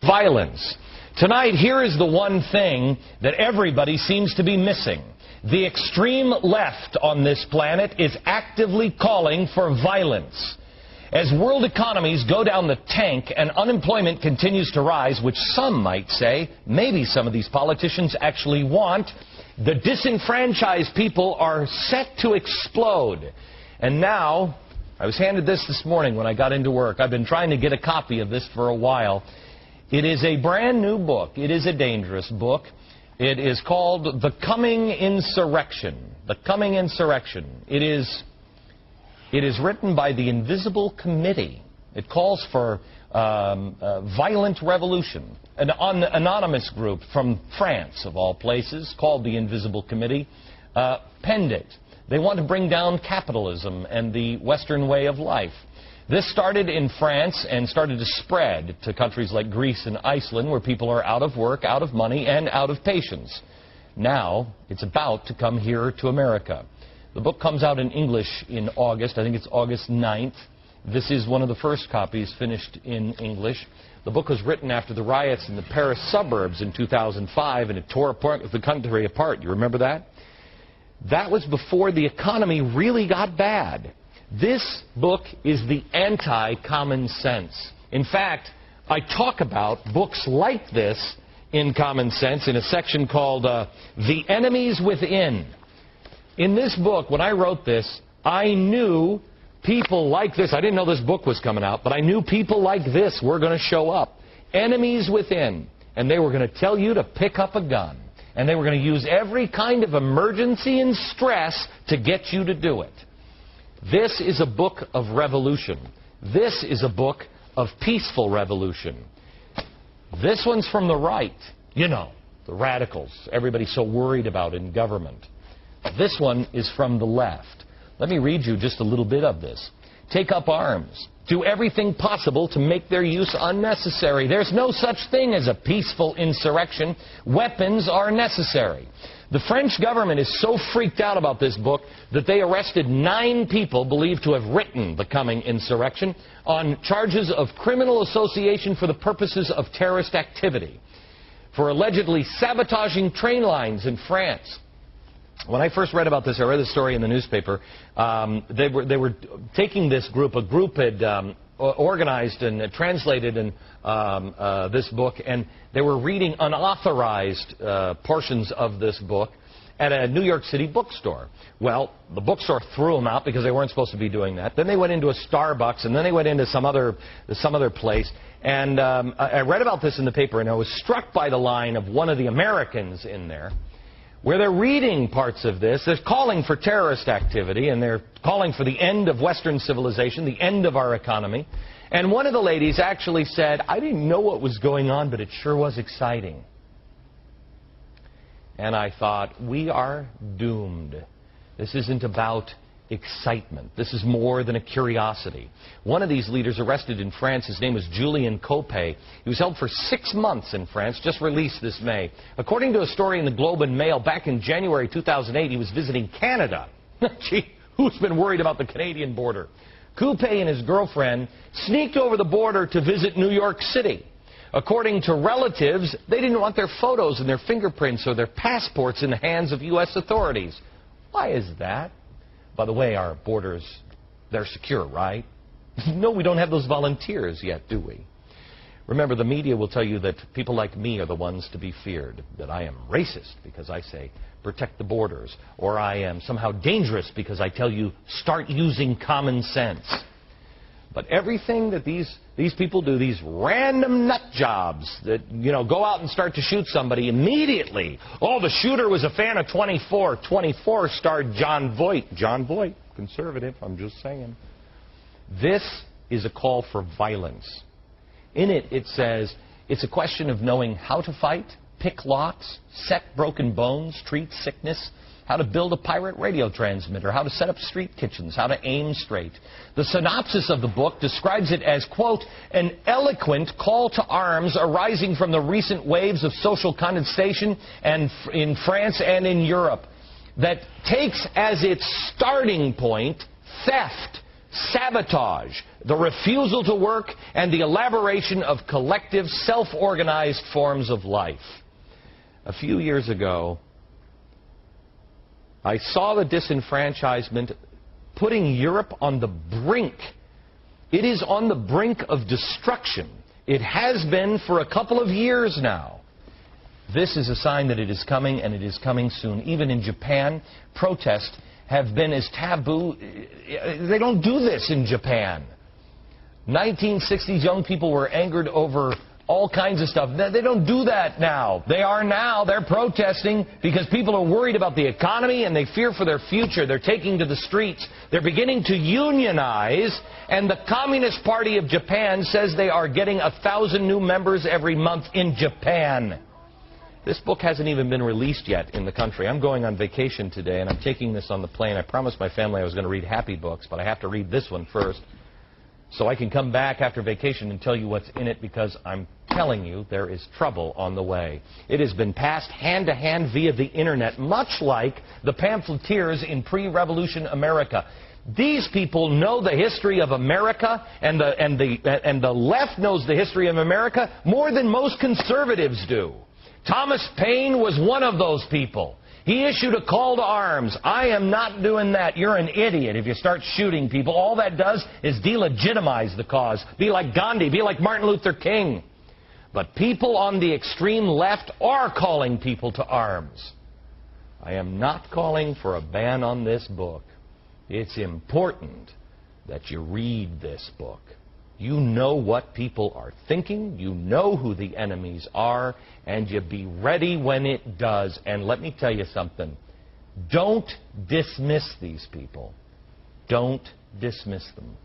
Violence. Tonight, here is the one thing that everybody seems to be missing. The extreme left on this planet is actively calling for violence. As world economies go down the tank and unemployment continues to rise, which some might say maybe some of these politicians actually want, the disenfranchised people are set to explode. And now, I was handed this morning when I got into work. I've been trying to get a copy of this for a while. It is a brand new book. It is a dangerous book. It is called The Coming Insurrection. The Coming Insurrection. It is written by the Invisible Committee. It calls for violent revolution. An anonymous group from France, of all places, called the Invisible Committee, penned it. They want to bring down capitalism and the Western way of life. This started in France and started to spread to countries like Greece and Iceland, where people are out of work, out of money, and out of patience. Now, it's about to come here to America. The book comes out in English in August. I think it's August 9th. This is one of the first copies finished in English. The book was written after the riots in the Paris suburbs in 2005, and it tore the country apart. You remember that? That was before the economy really got bad. This book is the anti-common sense. In fact, I talk about books like this in Common Sense in a section called The Enemies Within. In this book, when I wrote this, I knew people like this. I didn't know this book was coming out, but I knew people like this were going to show up. Enemies within. And they were going to tell you to pick up a gun. And they were going to use every kind of emergency and stress to get you to do it. This is a book of revolution. This is a book of peaceful revolution. This one's from the right. You know, the radicals. Everybody's so worried about in government. This one is from the left. Let me read you just a little bit of this. Take up arms. Do everything possible to make their use unnecessary. There's no such thing as a peaceful insurrection. Weapons are necessary. The French government is so freaked out about this book that they arrested 9 people believed to have written The Coming Insurrection on charges of criminal association for the purposes of terrorist activity, for allegedly sabotaging train lines in France. When I first read about this, I read the story in the newspaper. They were taking this group. A group had organized and translated this book, and they were reading unauthorized portions of this book at a New York City bookstore. Well, the bookstore threw them out because they weren't supposed to be doing that. Then they went into a Starbucks, and then they went into some other place. And I read about this in the paper, and I was struck by the line of one of the Americans in there, where they're reading parts of this. They're calling for terrorist activity, and they're calling for the end of Western civilization, the end of our economy. And one of the ladies actually said, I didn't know what was going on, but it sure was exciting. And I thought, we are doomed. This isn't about excitement. This is more than a curiosity. One of these leaders arrested in France, his name was Julien Copé. He was held for 6 months in France, just released this May. According to a story in the Globe and Mail, back in January 2008, he was visiting Canada. Gee, who's been worried about the Canadian border? Copé and his girlfriend sneaked over the border to visit New York City. According to relatives, they didn't want their photos and their fingerprints or their passports in the hands of U.S. authorities. Why is that? By the way, our borders, they're secure, right? No, we don't have those volunteers yet, do we? Remember, the media will tell you that people like me are the ones to be feared, that I am racist because I say protect the borders, or I am somehow dangerous because I tell you start using common sense. But everything that these people do, these random nut jobs that, you know, go out and start to shoot somebody immediately. Oh, the shooter was a fan of 24. 24 starred John Voight. John Voight, conservative, I'm just saying. This is a call for violence. In it, it says it's a question of knowing how to fight, pick locks, set broken bones, treat sickness, how to build a pirate radio transmitter, how to set up street kitchens, how to aim straight. The synopsis of the book describes it as, quote, an eloquent call to arms arising from the recent waves of social contestation and in France and in Europe that takes as its starting point theft, sabotage, the refusal to work, and the elaboration of collective, self-organized forms of life. A few years ago, I saw the disenfranchisement putting Europe on the brink. It is on the brink of destruction. It has been for a couple of years now. This is a sign that it is coming, and it is coming soon. Even in Japan, protests have been as taboo. They don't do this in Japan. 1960s young people were angered over all kinds of stuff. They don't do that now. They're protesting because people are worried about the economy and they fear for their future. They're taking to the streets. They're beginning to unionize, and the Communist Party of Japan says they are getting 1,000 new members every month in Japan. This book hasn't even been released yet in the country. I'm going on vacation today, and I'm taking this on the plane. I promised my family I was going to read happy books, but I have to read this one first so I can come back after vacation and tell you what's in it, because I'm telling you there is trouble on the way. It has been passed hand to hand via the internet, much like the pamphleteers in pre-revolution America. These people know the history of America, and the left knows the history of America more than most conservatives do. Thomas Paine was one of those people. He issued a call to arms. I am not doing that. You're an idiot if you start shooting people. All that does is delegitimize the cause. Be like Gandhi. Be like Martin Luther King. But people on the extreme left are calling people to arms. I am not calling for a ban on this book. It's important that you read this book. You know what people are thinking, you know who the enemies are, and you be ready when it does. And let me tell you something. Don't dismiss these people. Don't dismiss them.